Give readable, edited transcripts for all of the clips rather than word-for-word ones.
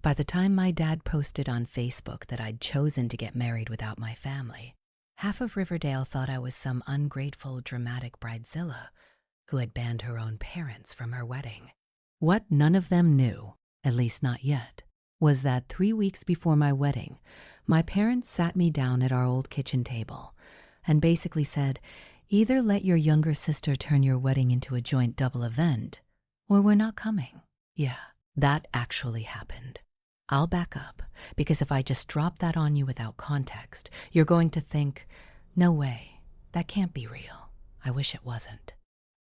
By the time my dad posted on Facebook that I'd chosen to get married without my family, half of Riverdale thought I was some ungrateful, dramatic bridezilla who had banned her own parents from her wedding. What none of them knew, at least not yet, was that 3 weeks before my wedding, my parents sat me down at our old kitchen table and basically said, either let your younger sister turn your wedding into a joint double event, or we're not coming. Yeah, that actually happened. I'll back up, because if I just drop that on you without context, you're going to think, no way, that can't be real. I wish it wasn't.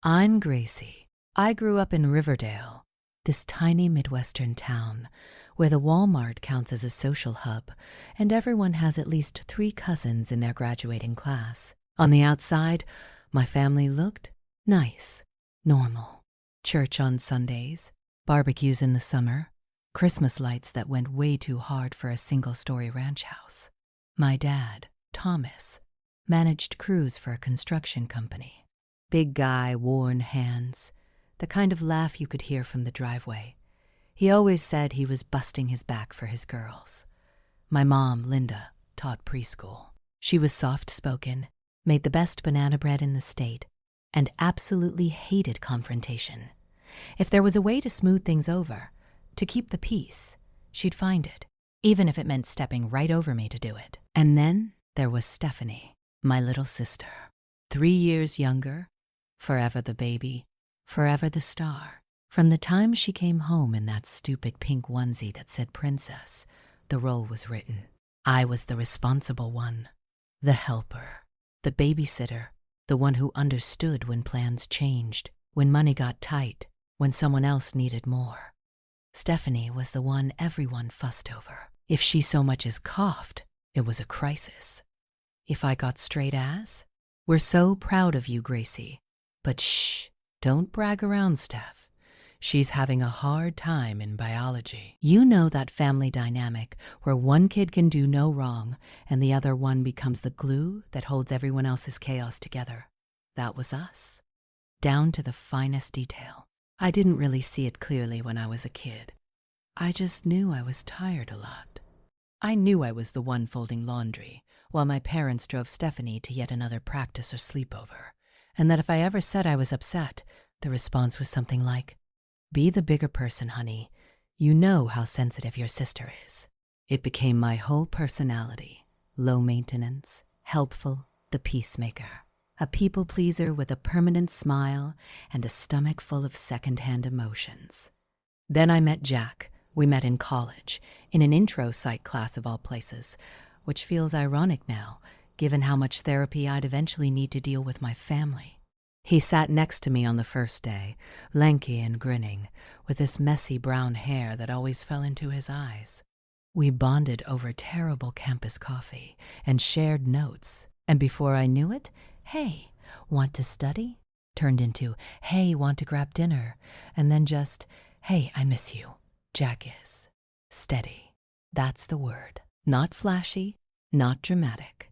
I'm Gracie. I grew up in Riverdale, this tiny Midwestern town where the Walmart counts as a social hub and everyone has at least 3 cousins in their graduating class. On the outside, my family looked nice, normal. Church on Sundays, barbecues in the summer, Christmas lights that went way too hard for a single-story ranch house. My dad, Thomas, managed crews for a construction company. Big guy, worn hands, the kind of laugh you could hear from the driveway. He always said he was busting his back for his girls. My mom, Linda, taught preschool. She was soft-spoken, made the best banana bread in the state, and absolutely hated confrontation. If there was a way to smooth things over, to keep the peace, she'd find it, even if it meant stepping right over me to do it. And then there was Stephanie, my little sister. 3 years younger, forever the baby, forever the star. From the time she came home in that stupid pink onesie that said princess, the role was written. I was the responsible one, the helper, the babysitter, the one who understood when plans changed, when money got tight, when someone else needed more. Stephanie was the one everyone fussed over. If she so much as coughed, it was a crisis. If I got straight A's, we're so proud of you, Gracie. But shh, don't brag around, Steph. She's having a hard time in biology. You know that family dynamic where one kid can do no wrong and the other one becomes the glue that holds everyone else's chaos together. That was us. Down to the finest detail. I didn't really see it clearly when I was a kid. I just knew I was tired a lot. I knew I was the one folding laundry, while my parents drove Stephanie to yet another practice or sleepover, and that if I ever said I was upset, the response was something like, "Be the bigger person, honey. You know how sensitive your sister is." It became my whole personality, low maintenance, helpful, the peacemaker. A people pleaser with a permanent smile and a stomach full of secondhand emotions. Then I met Jack. We met in college, in an intro psych class of all places, which feels ironic now, given how much therapy I'd eventually need to deal with my family. He sat next to me on the first day, lanky and grinning, with this messy brown hair that always fell into his eyes. We bonded over terrible campus coffee and shared notes, and before I knew it, "Hey, want to study?" turned into, "Hey, want to grab dinner?" and then just, "Hey, I miss you." Jack is steady. That's the word. Not flashy, not dramatic.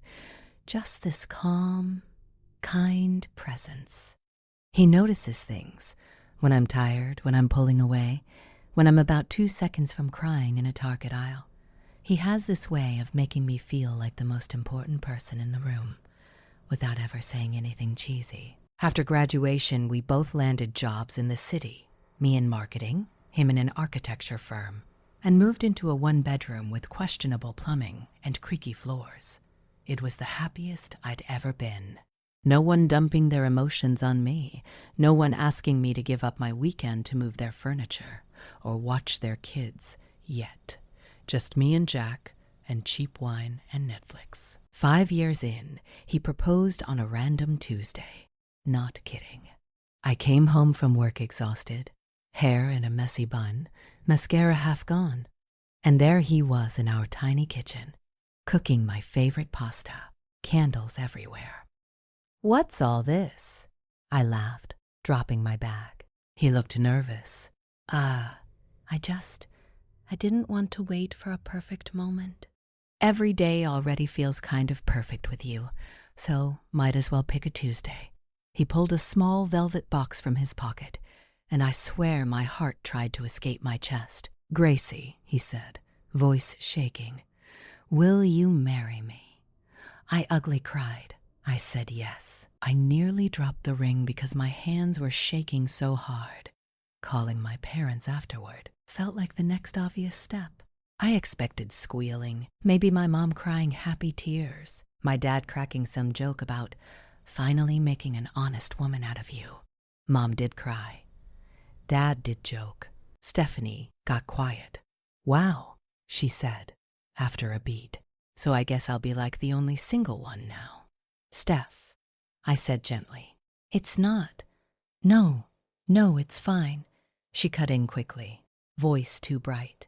Just this calm, kind presence. He notices things. When I'm tired, when I'm pulling away, when I'm about 2 seconds from crying in a Target aisle. He has this way of making me feel like the most important person in the room, without ever saying anything cheesy. After graduation, we both landed jobs in the city, me in marketing, him in an architecture firm, and moved into a 1-bedroom with questionable plumbing and creaky floors. It was the happiest I'd ever been. No one dumping their emotions on me, no one asking me to give up my weekend to move their furniture or watch their kids, yet. Just me and Jack and cheap wine and Netflix. 5 years in, he proposed on a random Tuesday. Not kidding. I came home from work exhausted, hair in a messy bun, mascara half gone. And there he was in our tiny kitchen, cooking my favorite pasta, candles everywhere. "What's all this?" I laughed, dropping my bag. He looked nervous. I didn't want to wait for a perfect moment. Every day already feels kind of perfect with you, so might as well pick a Tuesday. He pulled a small velvet box from his pocket, and I swear my heart tried to escape my chest. "Gracie," he said, voice shaking, "will you marry me?" I ugly cried. I said yes. I nearly dropped the ring because my hands were shaking so hard. Calling my parents afterward felt like the next obvious step. I expected squealing, maybe my mom crying happy tears, my dad cracking some joke about finally making an honest woman out of you. Mom did cry. Dad did joke. Stephanie got quiet. "Wow," she said, after a beat. "So I guess I'll be like the only single one now." "Steph," I said gently. "It's not. No, it's fine." She cut in quickly, voice too bright.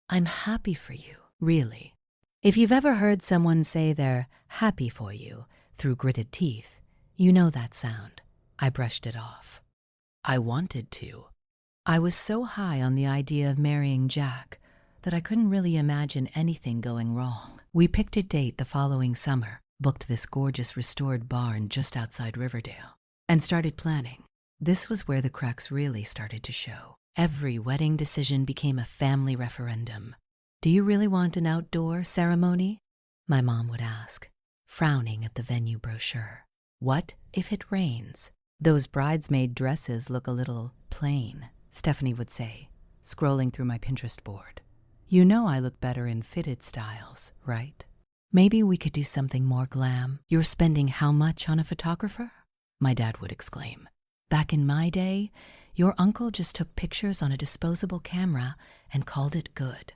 "I'm happy for you." Really. If you've ever heard someone say they're happy for you through gritted teeth, you know that sound. I brushed it off. I wanted to. I was so high on the idea of marrying Jack that I couldn't really imagine anything going wrong. We picked a date the following summer, booked this gorgeous restored barn just outside Riverdale, and started planning. This was where the cracks really started to show. Every wedding decision became a family referendum. "Do you really want an outdoor ceremony?" my mom would ask, frowning at the venue brochure. "What if it rains?" "Those bridesmaid dresses look a little plain," Stephanie would say, scrolling through my Pinterest board. "You know I look better in fitted styles, right?" "Maybe we could do something more glam. You're spending how much on a photographer?" my dad would exclaim. "Back in my day, your uncle just took pictures on a disposable camera and called it good."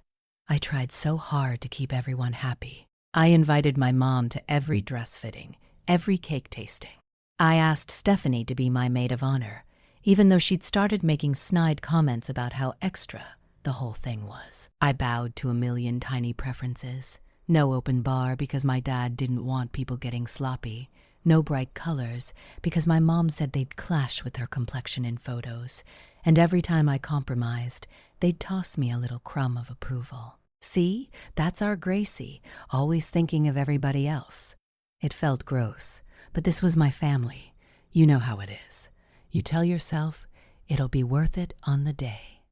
I tried so hard to keep everyone happy. I invited my mom to every dress fitting, every cake tasting. I asked Stephanie to be my maid of honor, even though she'd started making snide comments about how extra the whole thing was. I bowed to a million tiny preferences. No open bar because my dad didn't want people getting sloppy. No bright colors because my mom said they'd clash with her complexion in photos. And every time I compromised, they'd toss me a little crumb of approval. "See, that's our Gracie, always thinking of everybody else." It felt gross, but this was my family. You know how it is. You tell yourself it'll be worth it on the day.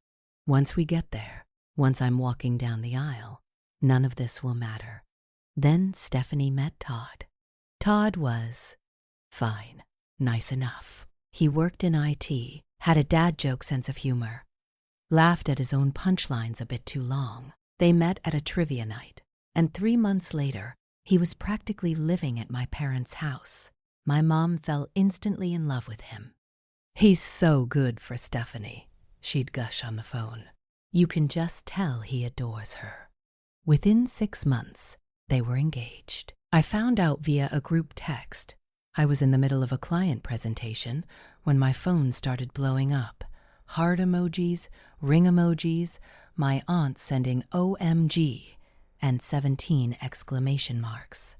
Once we get there, once I'm walking down the aisle, none of this will matter. Then Stephanie met Todd. Todd was fine, nice enough. He worked in IT, had a dad joke sense of humor, laughed at his own punchlines a bit too long. They met at a trivia night, and 3 months later, he was practically living at my parents' house. My mom fell instantly in love with him. "He's so good for Stephanie," she'd gush on the phone. "You can just tell he adores her." Within 6 months, they were engaged. I found out via a group text. I was in the middle of a client presentation when my phone started blowing up. Heart emojis, ring emojis, my aunt sending OMG, and 17 exclamation marks.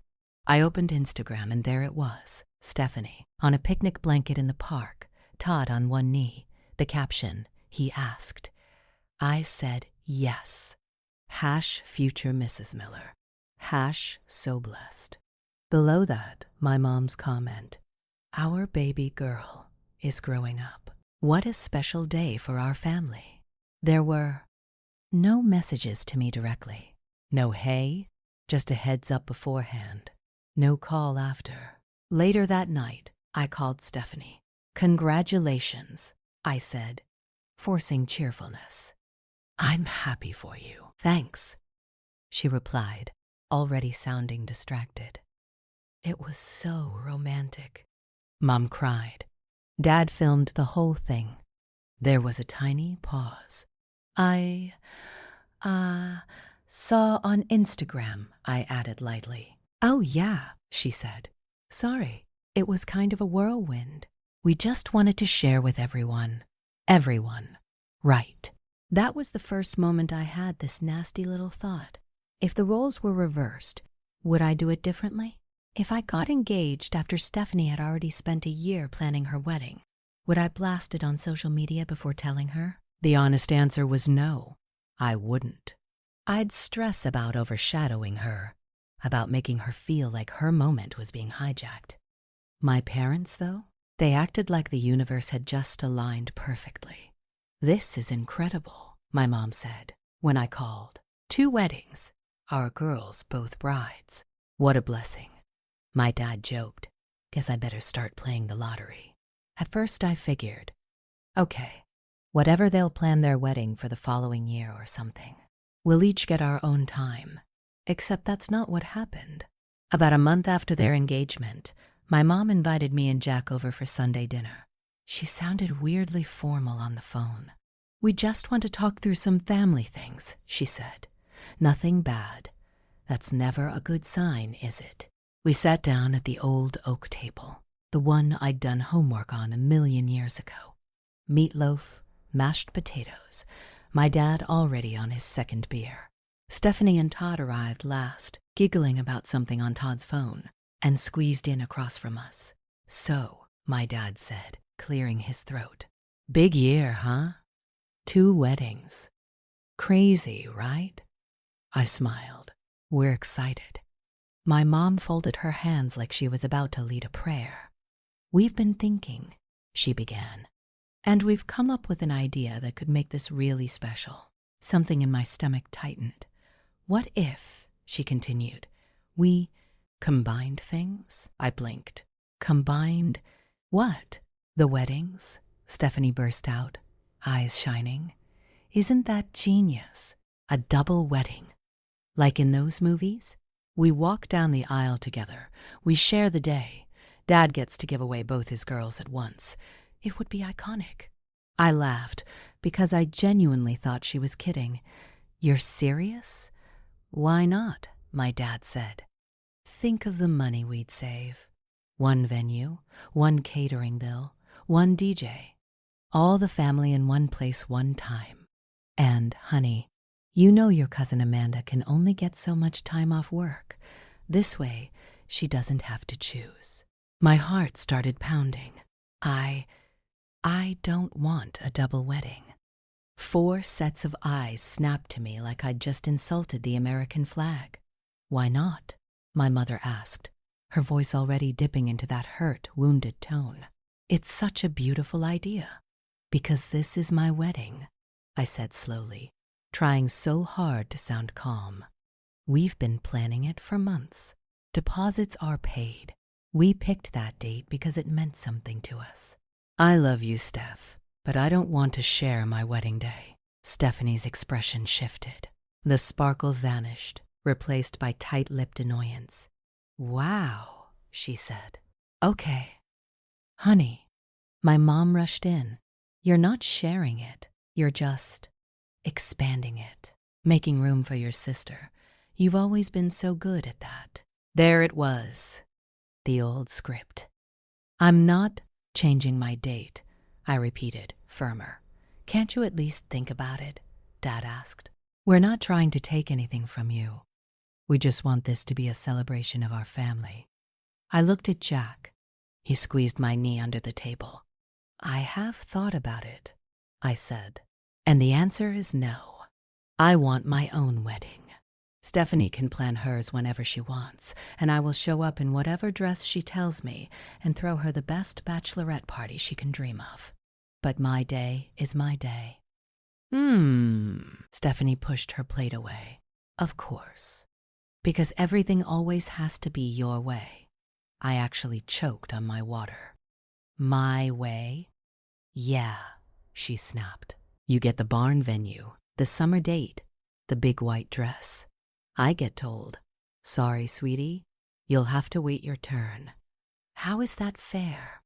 I opened Instagram and there it was, Stephanie, on a picnic blanket in the park, Todd on one knee. The caption, he asked. I said yes. #future Mrs. Miller. #so blessed. Below that, my mom's comment, "Our baby girl is growing up. What a special day for our family." There were no messages to me directly. No hey, just a heads up beforehand. No call after. Later that night, I called Stephanie. "Congratulations," I said, forcing cheerfulness. "I'm happy for you. Thanks," she replied, already sounding distracted. "It was so romantic," Mom cried. Dad filmed the whole thing. There was a tiny pause. "I saw on Instagram," I added lightly. "Oh yeah," she said. "Sorry, it was kind of a whirlwind. We just wanted to share with everyone." Everyone. Right. That was the first moment I had this nasty little thought. If the roles were reversed, would I do it differently? If I got engaged after Stephanie had already spent a year planning her wedding, would I blast it on social media before telling her? The honest answer was no, I wouldn't. I'd stress about overshadowing her, about making her feel like her moment was being hijacked. My parents, though, they acted like the universe had just aligned perfectly. "This is incredible," my mom said. when I called. 2 weddings. Our girls both brides. What a blessing. My dad joked. Guess I better start playing the lottery. At first I figured, okay, whatever they'll plan their wedding for the following year or something. We'll each get our own time. Except that's not what happened. About a month after their engagement, my mom invited me and Jack over for Sunday dinner. She sounded weirdly formal on the phone. We just want to talk through some family things, she said. Nothing bad. That's never a good sign, is it? We sat down at the old oak table, the one I'd done homework on a million years ago. Meatloaf, mashed potatoes, my dad already on his 2nd beer. Stephanie and Todd arrived last, giggling about something on Todd's phone, and squeezed in across from us. So, my dad said, clearing his throat. Big year, huh? 2 weddings. Crazy, right? I smiled. We're excited. My mom folded her hands like she was about to lead a prayer. We've been thinking, she began, and we've come up with an idea that could make this really special. Something in my stomach tightened. What if, she continued, we combined things? I blinked. Combined what? The weddings? Stephanie burst out, eyes shining. Isn't that genius? A double wedding. Like in those movies? We walk down the aisle together. We share the day. Dad gets to give away both his girls at once. It would be iconic. I laughed because I genuinely thought she was kidding. You're serious? Why not? My dad said. Think of the money we'd save. 1 venue, 1 catering bill, 1 DJ. All the family in one place one time. And, honey, you know your cousin Amanda can only get so much time off work. This way, she doesn't have to choose. My heart started pounding. I don't want a double wedding. 4 sets of eyes snapped to me like I'd just insulted the American flag. Why not? My mother asked, her voice already dipping into that hurt, wounded tone. It's such a beautiful idea. Because this is my wedding, I said slowly, trying so hard to sound calm. We've been planning it for months. Deposits are paid. We picked that date because it meant something to us. I love you, Steph, but I don't want to share my wedding day. Stephanie's expression shifted. The sparkle vanished, replaced by tight-lipped annoyance. Wow, she said. Okay. Honey, my mom rushed in. You're not sharing it. You're just expanding it, making room for your sister. You've always been so good at that. There it was, the old script. I'm not changing my date, I repeated, firmer. Can't you at least think about it? Dad asked. We're not trying to take anything from you. We just want this to be a celebration of our family. I looked at Jack. He squeezed my knee under the table. I have thought about it, I said, and the answer is no. I want my own wedding. Stephanie can plan hers whenever she wants, and I will show up in whatever dress she tells me and throw her the best bachelorette party she can dream of. But my day is my day. Stephanie pushed her plate away. Of course. Because everything always has to be your way. I actually choked on my water. My way? Yeah, she snapped. You get the barn venue, the summer date, the big white dress. I get told, sorry, sweetie, you'll have to wait your turn. How is that fair?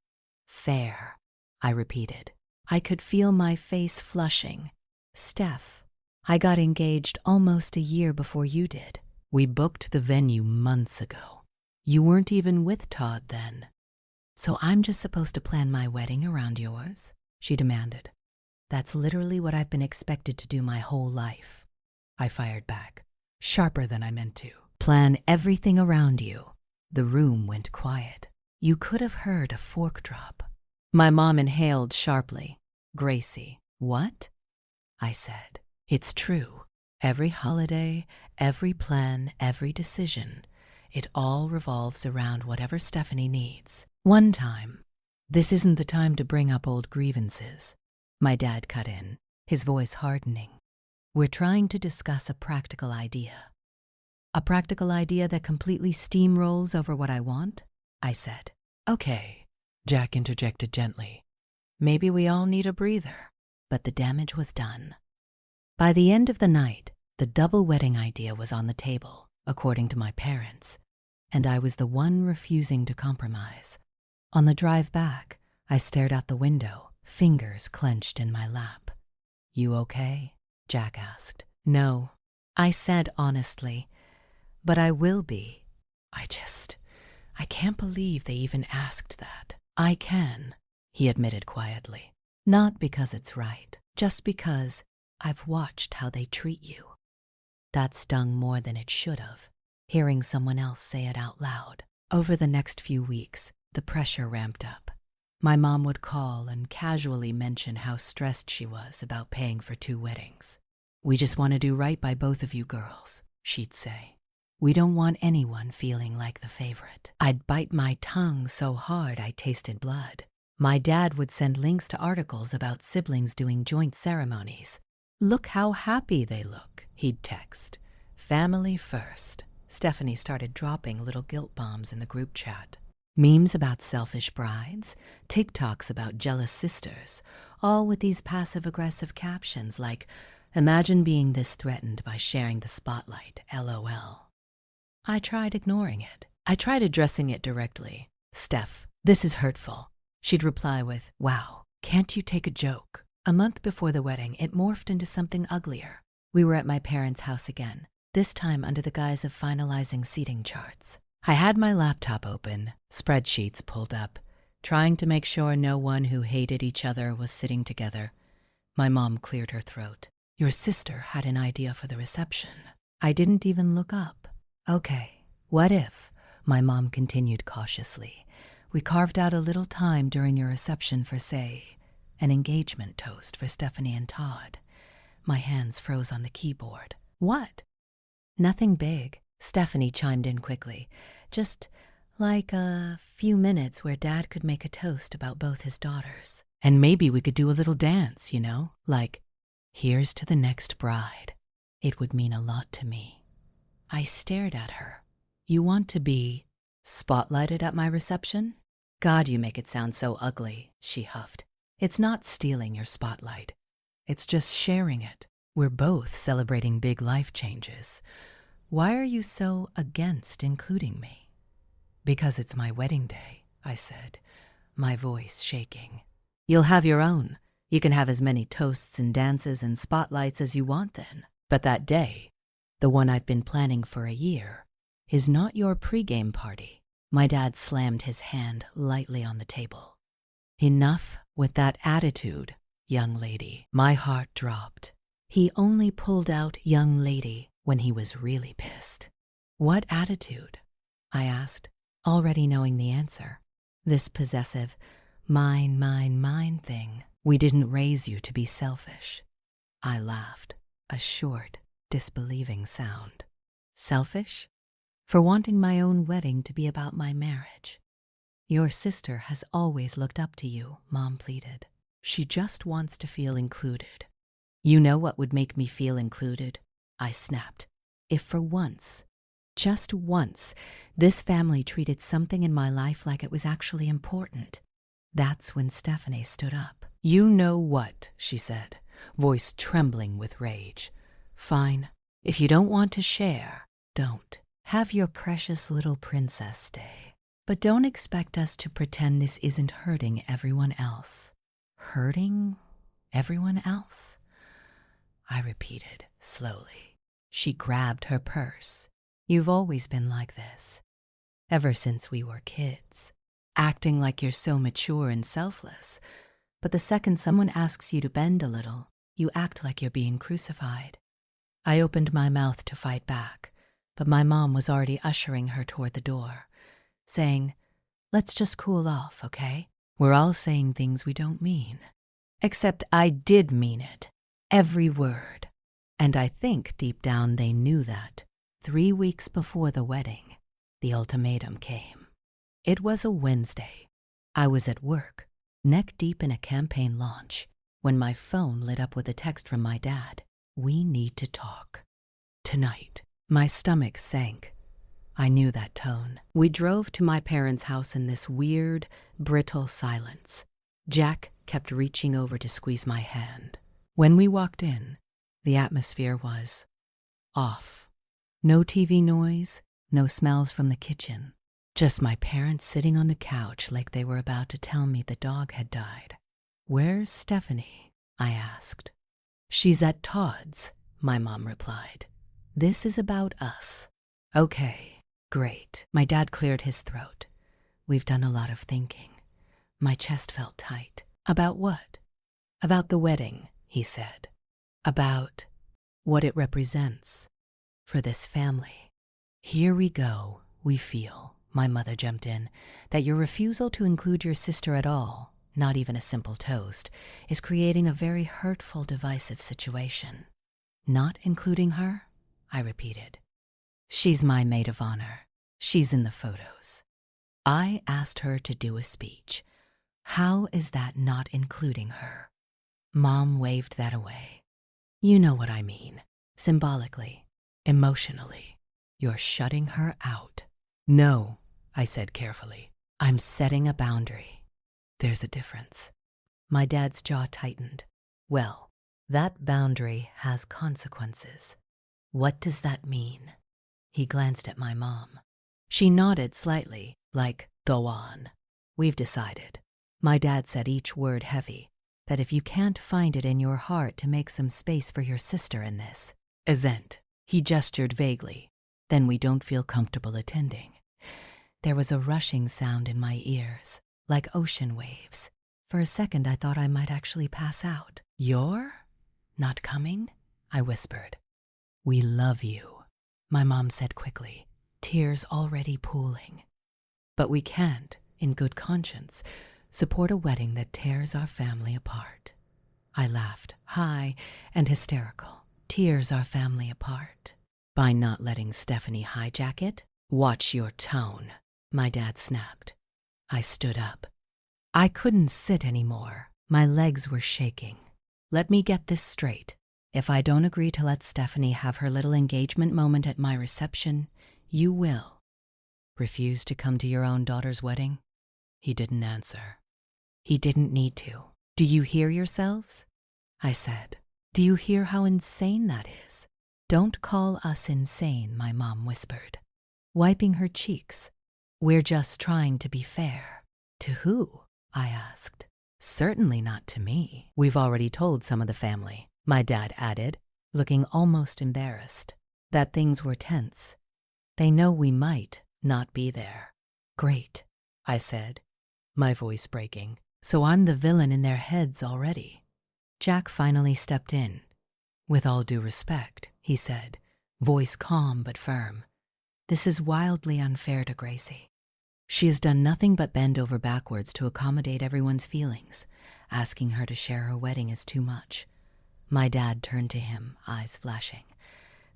Fair, I repeated. I could feel my face flushing. Steph, I got engaged almost a year before you did. We booked the venue months ago. You weren't even with Todd then. So I'm just supposed to plan my wedding around yours? She demanded. That's literally what I've been expected to do my whole life. I fired back, sharper than I meant to. Plan everything around you. The room went quiet. You could have heard a fork drop. My mom inhaled sharply. Gracie, what? I said. It's true. Every holiday, every plan, every decision, it all revolves around whatever Stephanie needs. One time, this isn't the time to bring up old grievances. My dad cut in, his voice hardening. We're trying to discuss a practical idea. A practical idea that completely steamrolls over what I want? I said. Okay, Jack interjected gently. Maybe we all need a breather. But the damage was done. By the end of the night, the double wedding idea was on the table, according to my parents, and I was the one refusing to compromise. On the drive back, I stared out the window, fingers clenched in my lap. "You okay?" Jack asked. "No," I said honestly, "but I will be. I can't believe they even asked that." "I can," he admitted quietly. "Not because it's right, just because I've watched how they treat you." That stung more than it should have, hearing someone else say it out loud. Over the next few weeks, the pressure ramped up. My mom would call and casually mention how stressed she was about paying for 2 weddings. "We just want to do right by both of you girls," she'd say. "We don't want anyone feeling like the favorite." I'd bite my tongue so hard I tasted blood. My dad would send links to articles about siblings doing joint ceremonies. "Look how happy they look," he'd text. "Family first." Stephanie started dropping little guilt bombs in the group chat. Memes about selfish brides, TikToks about jealous sisters, all with these passive-aggressive captions like, "Imagine being this threatened by sharing the spotlight, LOL." I tried ignoring it. I tried addressing it directly. "Steph, this is hurtful." She'd reply with, "Wow, can't you take a joke?" A month before the wedding, it morphed into something uglier. We were at my parents' house again, this time under the guise of finalizing seating charts. I had my laptop open, spreadsheets pulled up, trying to make sure no one who hated each other was sitting together. My mom cleared her throat. "Your sister had an idea for the reception." I didn't even look up. "Okay, what if," my mom continued cautiously, "we carved out a little time during your reception for, say, an engagement toast for Stephanie and Todd?" My hands froze on the keyboard. "What?" "Nothing big," Stephanie chimed in quickly. "Just like a few minutes where Dad could make a toast about both his daughters. And maybe we could do a little dance, like, 'Here's to the next bride.' It would mean a lot to me." I stared at her. "You want to be spotlighted at my reception?" "God, you make it sound so ugly," she huffed. "It's not stealing your spotlight. It's just sharing it. We're both celebrating big life changes. Why are you so against including me?" "Because it's my wedding day," I said, my voice shaking. "You'll have your own. You can have as many toasts and dances and spotlights as you want then. But that day, the one I've been planning for a year, is not your pregame party." My dad slammed his hand lightly on the table. "Enough with that attitude, young lady." My heart dropped. He only pulled out "young lady" when he was really pissed. "What attitude?" I asked, already knowing the answer. "This possessive, mine thing. We didn't raise you to be selfish." I laughed, a short, disbelieving sound. "Selfish? For wanting my own wedding to be about my marriage. Your sister has always looked up to you," Mom pleaded. "She just wants to feel included." "You know what would make me feel included?" I snapped. "If for once, just once, this family treated something in my life like it was actually important." That's when Stephanie stood up. "You know what," she said, voice trembling with rage. "Fine. If you don't want to share, don't. Have your precious little princess stay. But don't expect us to pretend this isn't hurting everyone else." "Hurting everyone else?" I repeated slowly. She grabbed her purse. "You've always been like this. Ever since we were kids. Acting like you're so mature and selfless. But the second someone asks you to bend a little, you act like you're being crucified." I opened my mouth to fight back, but my mom was already ushering her toward the door, saying, "Let's just cool off, okay? We're all saying things we don't mean." Except I did mean it. Every word. And I think deep down they knew that. 3 weeks before the wedding, the ultimatum came. It was a Wednesday. I was at work, neck deep in a campaign launch, when my phone lit up with a text from my dad. We need to talk. Tonight. My stomach sank. I knew that tone. We drove to my parents' house in this weird, brittle silence. Jack kept reaching over to squeeze my hand. When we walked in, the atmosphere was off. No TV noise, no smells from the kitchen. Just my parents sitting on the couch like they were about to tell me the dog had died. "Where's Stephanie?" I asked. "She's at Todd's," my mom replied. "This is about us." "Okay, great." My dad cleared his throat. "We've done a lot of thinking." My chest felt tight. "About what?" "About the wedding," he said. "About what it represents for this family." "Here we go. We feel," my mother jumped in, "that your refusal to include your sister at all, not even a simple toast, is creating a very hurtful, divisive situation." "Not including her?" I repeated. "She's my maid of honor. She's in the photos. I asked her to do a speech. How is that not including her?" Mom waved that away. "You know what I mean. Symbolically, emotionally. You're shutting her out." "No," I said carefully. "I'm setting a boundary. There's a difference." My dad's jaw tightened. "Well, that boundary has consequences. What does that mean?" He glanced at my mom. She nodded slightly, like, "Go on." "We've decided." My dad said each word heavy, "that if you can't find it in your heart to make some space for your sister in this event," he gestured vaguely, "then we don't feel comfortable attending." There was a rushing sound in my ears, like ocean waves. For a second, I thought I might actually pass out. "You're not coming?" I whispered. "We love you," my mom said quickly, tears already pooling. "But we can't, in good conscience, support a wedding that tears our family apart." I laughed, high and hysterical. "Tears our family apart? By not letting Stephanie hijack it?" "Watch your tone," my dad snapped. I stood up. I couldn't sit anymore. My legs were shaking. "Let me get this straight. If I don't agree to let Stephanie have her little engagement moment at my reception, you will refuse to come to your own daughter's wedding?" He didn't answer. He didn't need to. "Do you hear yourselves?" I said. "Do you hear how insane that is?" "Don't call us insane," my mom whispered, wiping her cheeks. "We're just trying to be fair." "To who?" I asked. "Certainly not to me. We've already told some of the family," my dad added, looking almost embarrassed, "that things were tense. They know we might not be there." "Great," I said, my voice breaking. "So I'm the villain in their heads already." Jack finally stepped in. "With all due respect," he said, voice calm but firm, "this is wildly unfair to Gracie. She has done nothing but bend over backwards to accommodate everyone's feelings. Asking her to share her wedding is too much." My dad turned to him, eyes flashing.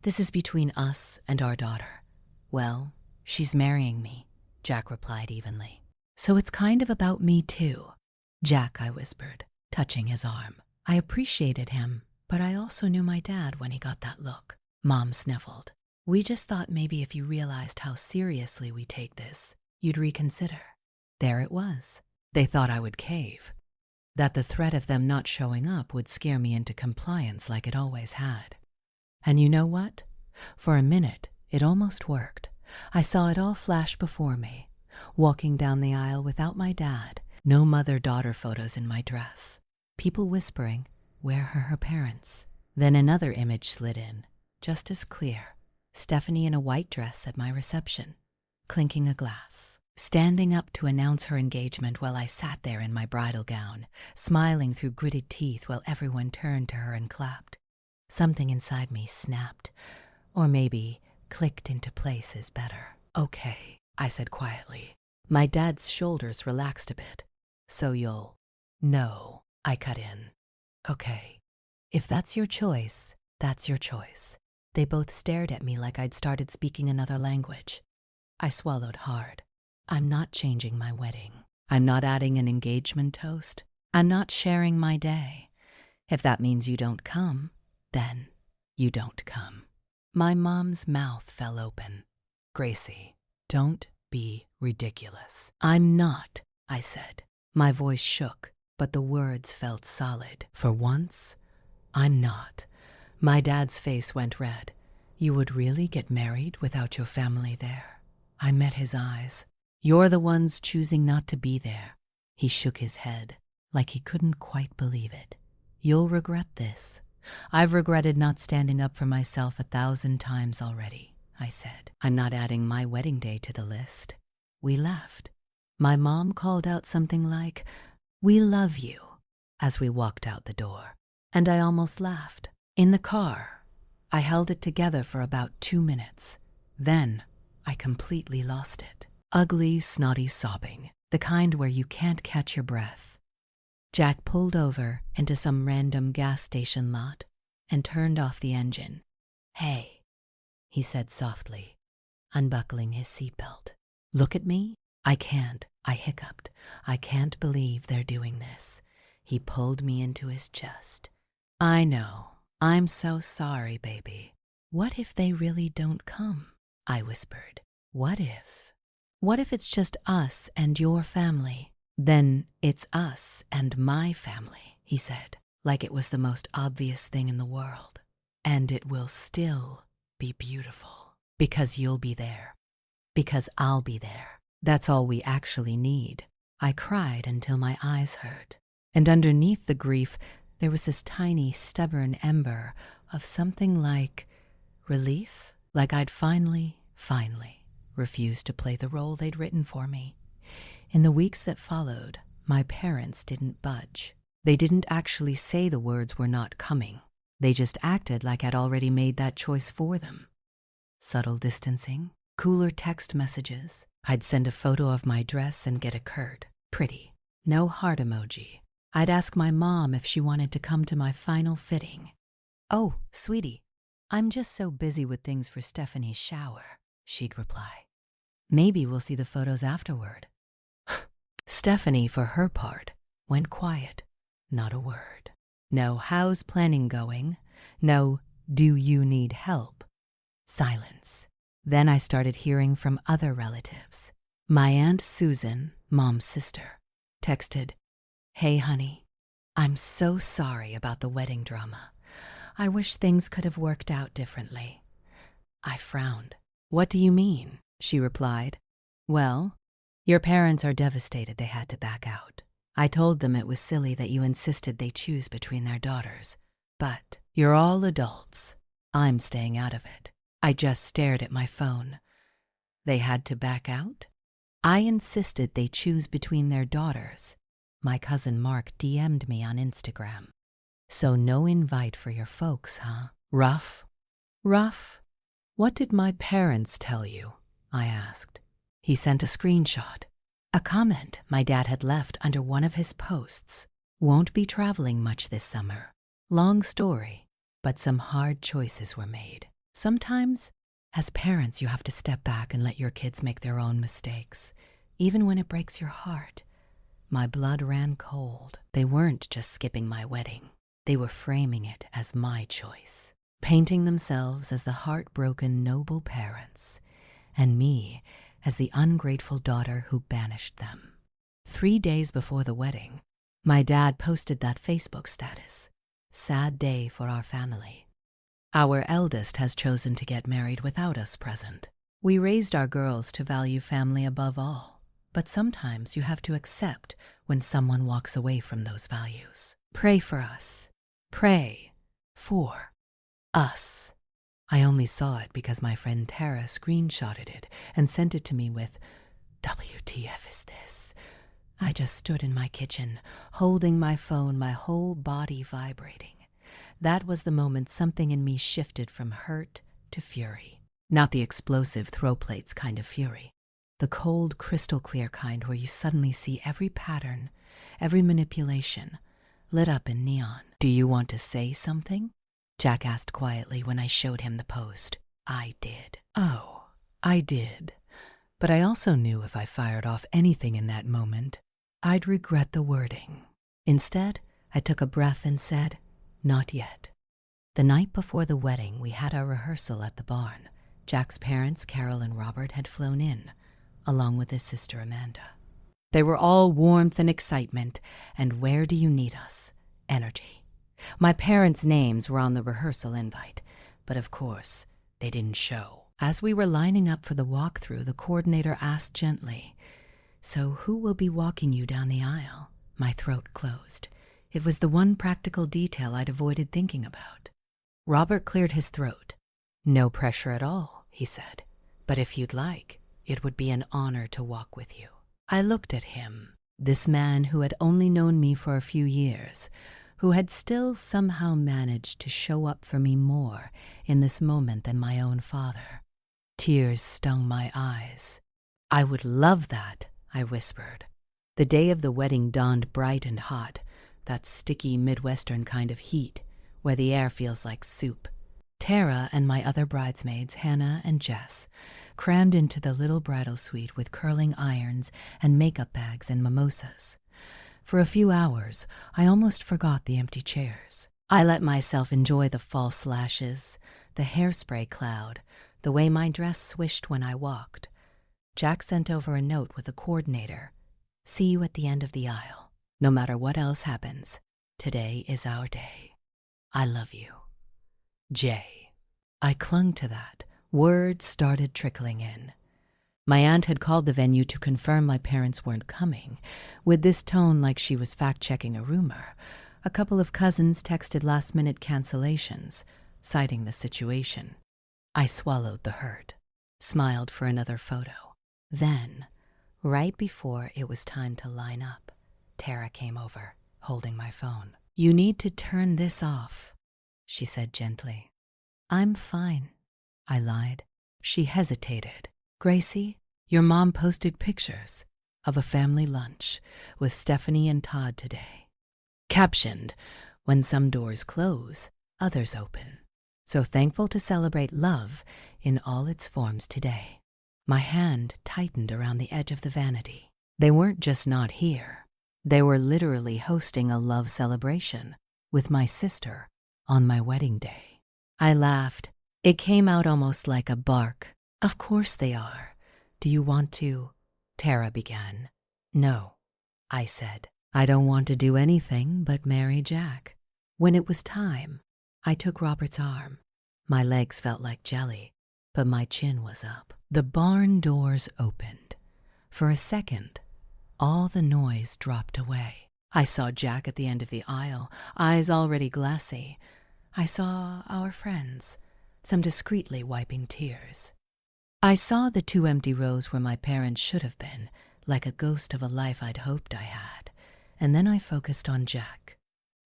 "This is between us and our daughter." "Well, she's marrying me," Jack replied evenly. "So it's kind of about me too." "Jack," I whispered, touching his arm. I appreciated him, but I also knew my dad when he got that look. Mom sniffled. "We just thought maybe if you realized how seriously we take this, you'd reconsider." There it was. They thought I would cave, that the threat of them not showing up would scare me into compliance like it always had. And you know what? For a minute, it almost worked. I saw it all flash before me, walking down the aisle without my dad, no mother-daughter photos in my dress, people whispering, "Where are her parents?" Then another image slid in, just as clear. Stephanie in a white dress at my reception, clinking a glass, standing up to announce her engagement while I sat there in my bridal gown, smiling through gritted teeth while everyone turned to her and clapped. Something inside me snapped, or maybe clicked into place is better. "Okay," I said quietly. My dad's shoulders relaxed a bit. "So you'll—" "No," I cut in. "Okay. If that's your choice, that's your choice." They both stared at me like I'd started speaking another language. I swallowed hard. "I'm not changing my wedding. I'm not adding an engagement toast. I'm not sharing my day. If that means you don't come, then you don't come. My mom's mouth fell open. Gracie, don't be ridiculous. I'm not, I said. My voice shook, but the words felt solid. For once, I'm not. My dad's face went red. You would really get married without your family there? I met his eyes. You're the ones choosing not to be there. He shook his head, like he couldn't quite believe it. You'll regret this. I've regretted not standing up for myself 1,000 times already, I said. I'm not adding my wedding day to the list. We left. My mom called out something like, "We love you," as we walked out the door. And I almost laughed. In the car, I held it together for about 2 minutes. Then I completely lost it. Ugly, snotty sobbing, the kind where you can't catch your breath. Jack pulled over into some random gas station lot and turned off the engine. "Hey," he said softly, unbuckling his seatbelt. "Look at me? I can't," I hiccuped. "I can't believe they're doing this." He pulled me into his chest. "I know. I'm so sorry, baby. What if they really don't come?" I whispered. What if it's just us and your family? Then it's us and my family, he said, like it was the most obvious thing in the world. And it will still be beautiful. Because you'll be there. Because I'll be there. That's all we actually need. I cried until my eyes hurt. And underneath the grief, there was this tiny, stubborn ember of something like relief. Like I'd finally refused to play the role they'd written for me. In the weeks that followed, my parents didn't budge. They didn't actually say the words were not coming. They just acted like I'd already made that choice for them. Subtle distancing, cooler text messages. I'd send a photo of my dress and get a curt, pretty, no heart emoji. I'd ask my mom if she wanted to come to my final fitting. "Oh, sweetie, I'm just so busy with things for Stephanie's shower," she'd reply. "Maybe we'll see the photos afterward." Stephanie, for her part, went quiet. Not a word. No "how's planning going?" No "do you need help?" Silence. Then I started hearing from other relatives. My Aunt Susan, Mom's sister, texted, "Hey, honey, I'm so sorry about the wedding drama. I wish things could have worked out differently." I frowned. "What do you mean?" she replied. "Well, your parents are devastated they had to back out. I told them it was silly that you insisted they choose between their daughters. But you're all adults. I'm staying out of it." I just stared at my phone. They had to back out? I insisted they choose between their daughters. My cousin Mark DM'd me on Instagram. "So no invite for your folks, huh? Rough?" "Rough? What did my parents tell you?" I asked. He sent a screenshot. A comment my dad had left under one of his posts. "Won't be traveling much this summer. Long story, but some hard choices were made. Sometimes, as parents, you have to step back and let your kids make their own mistakes, even when it breaks your heart." My blood ran cold. They weren't just skipping my wedding. They were framing it as my choice, painting themselves as the heartbroken, noble parents, and me as the ungrateful daughter who banished them. 3 days before the wedding, my dad posted that Facebook status. "Sad day for our family. Our eldest has chosen to get married without us present. We raised our girls to value family above all, but sometimes you have to accept when someone walks away from those values. Pray for us. Pray for us." I only saw it because my friend Tara screenshotted it and sent it to me with, "WTF is this?" I just stood in my kitchen, holding my phone, my whole body vibrating. That was the moment something in me shifted from hurt to fury. Not the explosive throw plates kind of fury. The cold, crystal clear kind where you suddenly see every pattern, every manipulation, lit up in neon. "Do you want to say something?" Jack asked quietly when I showed him the post. I did. Oh, I did. But I also knew if I fired off anything in that moment, I'd regret the wording. Instead, I took a breath and said, "Not yet. The night before the wedding, we had our rehearsal at the barn. Jack's parents, Carol and Robert, had flown in, along with his sister Amanda. They were all warmth and excitement, and where do you need us? Energy. My parents' names were on the rehearsal invite, but of course, they didn't show. As we were lining up for the walkthrough, the coordinator asked gently, "So who will be walking you down the aisle?" My throat closed. It was the one practical detail I'd avoided thinking about. Robert cleared his throat. "No pressure at all," he said. "But if you'd like, it would be an honor to walk with you." I looked at him, this man who had only known me for a few years, who had still somehow managed to show up for me more in this moment than my own father. Tears stung my eyes. "I would love that," I whispered. The day of the wedding dawned bright and hot, that sticky Midwestern kind of heat, where the air feels like soup. Tara and my other bridesmaids, Hannah and Jess, crammed into the little bridal suite with curling irons and makeup bags and mimosas. For a few hours, I almost forgot the empty chairs. I let myself enjoy the false lashes, the hairspray cloud, the way my dress swished when I walked. Jack sent over a note with the coordinator. "See you at the end of the aisle. No matter what else happens, today is our day. I love you. Jay." I clung to that. Words started trickling in. My aunt had called the venue to confirm my parents weren't coming, with this tone like she was fact-checking a rumor. A couple of cousins texted last-minute cancellations, citing the situation. I swallowed the hurt, smiled for another photo. Then, right before it was time to line up, Tara came over, holding my phone. "You need to turn this off," she said gently. "I'm fine," I lied. She hesitated. "Gracie, your mom posted pictures of a family lunch with Stephanie and Todd today. Captioned, 'When some doors close, others open. So thankful to celebrate love in all its forms today.'" My hand tightened around the edge of the vanity. They weren't just not here. They were literally hosting a love celebration with my sister on my wedding day. I laughed. It came out almost like a bark. "Of course they are. Do you want to?" Tara began. "No," I said. "I don't want to do anything but marry Jack." When it was time, I took Robert's arm. My legs felt like jelly, but my chin was up. The barn doors opened. For a second, all the noise dropped away. I saw Jack at the end of the aisle, eyes already glassy. I saw our friends, some discreetly wiping tears. I saw the 2 empty rows where my parents should have been, like a ghost of a life I'd hoped I had. And then I focused on Jack.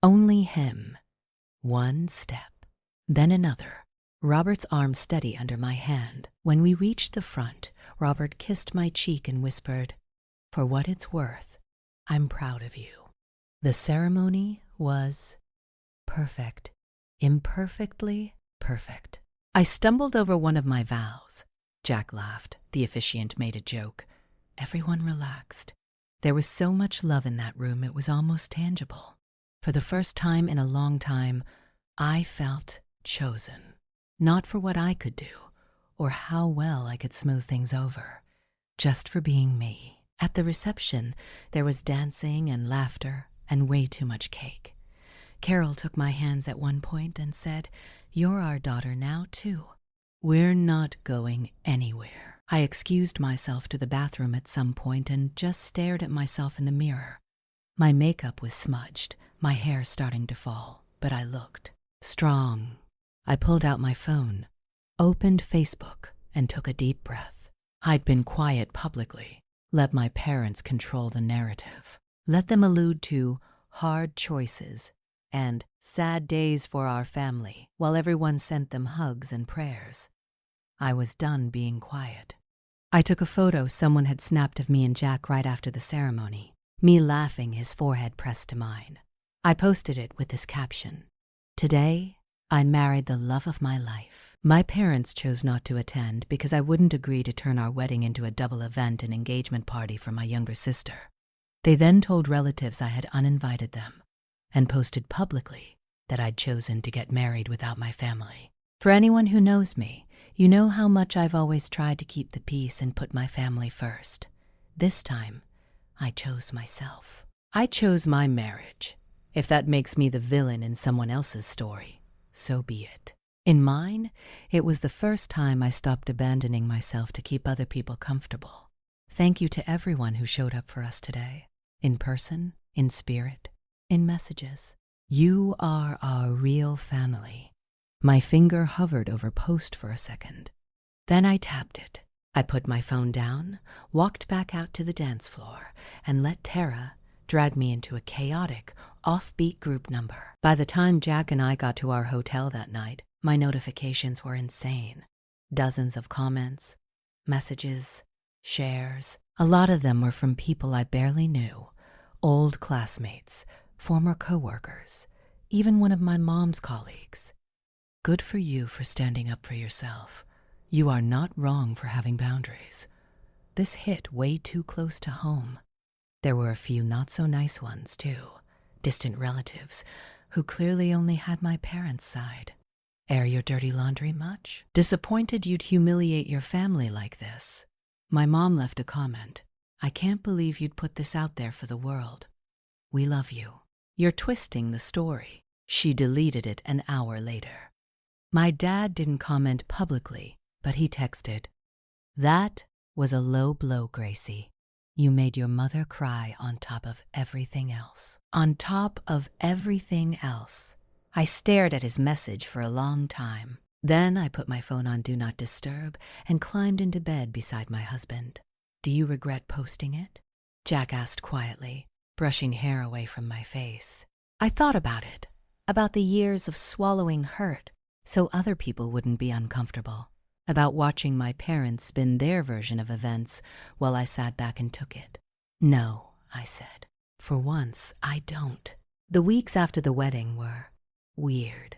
Only him. One step, then another. Robert's arm steady under my hand. When we reached the front, Robert kissed my cheek and whispered, "For what it's worth, I'm proud of you." The ceremony was perfect. Imperfectly perfect. I stumbled over one of my vows. Jack laughed. The officiant made a joke. Everyone relaxed. There was so much love in that room, it was almost tangible. For the first time in a long time, I felt chosen. Not for what I could do, or how well I could smooth things over, just for being me. At the reception, there was dancing and laughter and way too much cake. Carol took my hands at one point and said, "You're our daughter now, too." "We're not going anywhere." I excused myself to the bathroom at some point and just stared at myself in the mirror. My makeup was smudged, my hair starting to fall, but I looked strong. I pulled out my phone, opened Facebook, and took a deep breath. I'd been quiet publicly, let my parents control the narrative, let them allude to hard choices and sad days for our family while everyone sent them hugs and prayers. I was done being quiet. I took a photo someone had snapped of me and Jack right after the ceremony, me laughing, his forehead pressed to mine. I posted it with this caption, "Today, I married the love of my life." My parents chose not to attend because I wouldn't agree to turn our wedding into a double event and engagement party for my younger sister. They then told relatives I had uninvited them and posted publicly that I'd chosen to get married without my family. For anyone who knows me, you know how much I've always tried to keep the peace and put my family first. This time, I chose myself. I chose my marriage. If that makes me the villain in someone else's story, so be it. In mine, it was the first time I stopped abandoning myself to keep other people comfortable. Thank you to everyone who showed up for us today, in person, in spirit, in messages. You are our real family. My finger hovered over post for a second. Then I tapped it. I put my phone down, walked back out to the dance floor, and let Tara drag me into a chaotic, offbeat group number. By the time Jack and I got to our hotel that night, my notifications were insane. Dozens of comments, messages, shares. A lot of them were from people I barely knew, old classmates, former coworkers, even one of my mom's colleagues. Good for you for standing up for yourself. You are not wrong for having boundaries. This hit way too close to home. There were a few not-so-nice ones, too. Distant relatives who clearly only had my parents' side. Air your dirty laundry much? Disappointed you'd humiliate your family like this. My mom left a comment. I can't believe you'd put this out there for the world. We love you. You're twisting the story. She deleted it an hour later. My dad didn't comment publicly, but he texted, "That was a low blow, Gracie. You made your mother cry on top of everything else." On top of everything else. I stared at his message for a long time. Then I put my phone on Do Not Disturb and climbed into bed beside my husband. "Do you regret posting it?" Jack asked quietly, brushing hair away from my face. I thought about it, about the years of swallowing hurt so other people wouldn't be uncomfortable, about watching my parents spin their version of events while I sat back and took it. "No," I said. "For once, I don't." The weeks after the wedding were weird.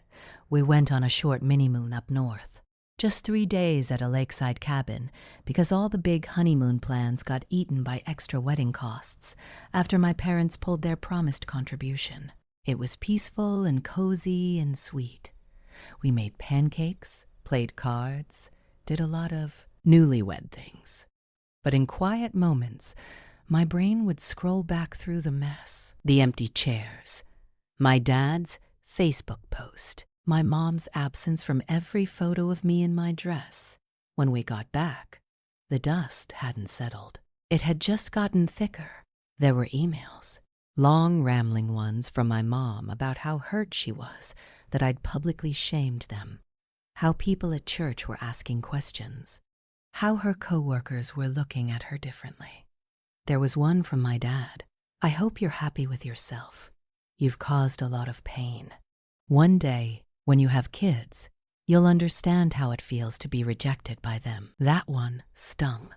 We went on a short mini-moon up north. Just 3 days at a lakeside cabin because all the big honeymoon plans got eaten by extra wedding costs after my parents pulled their promised contribution. It was peaceful and cozy and sweet. We made pancakes, played cards, did a lot of newlywed things. But in quiet moments, my brain would scroll back through the mess. The empty chairs, my dad's Facebook post, my mom's absence from every photo of me in my dress. When we got back, the dust hadn't settled. It had just gotten thicker. There were emails, long rambling ones from my mom about how hurt she was that I'd publicly shamed them, how people at church were asking questions, how her coworkers were looking at her differently. There was one from my dad. "I hope you're happy with yourself. You've caused a lot of pain. One day, when you have kids, you'll understand how it feels to be rejected by them." That one stung.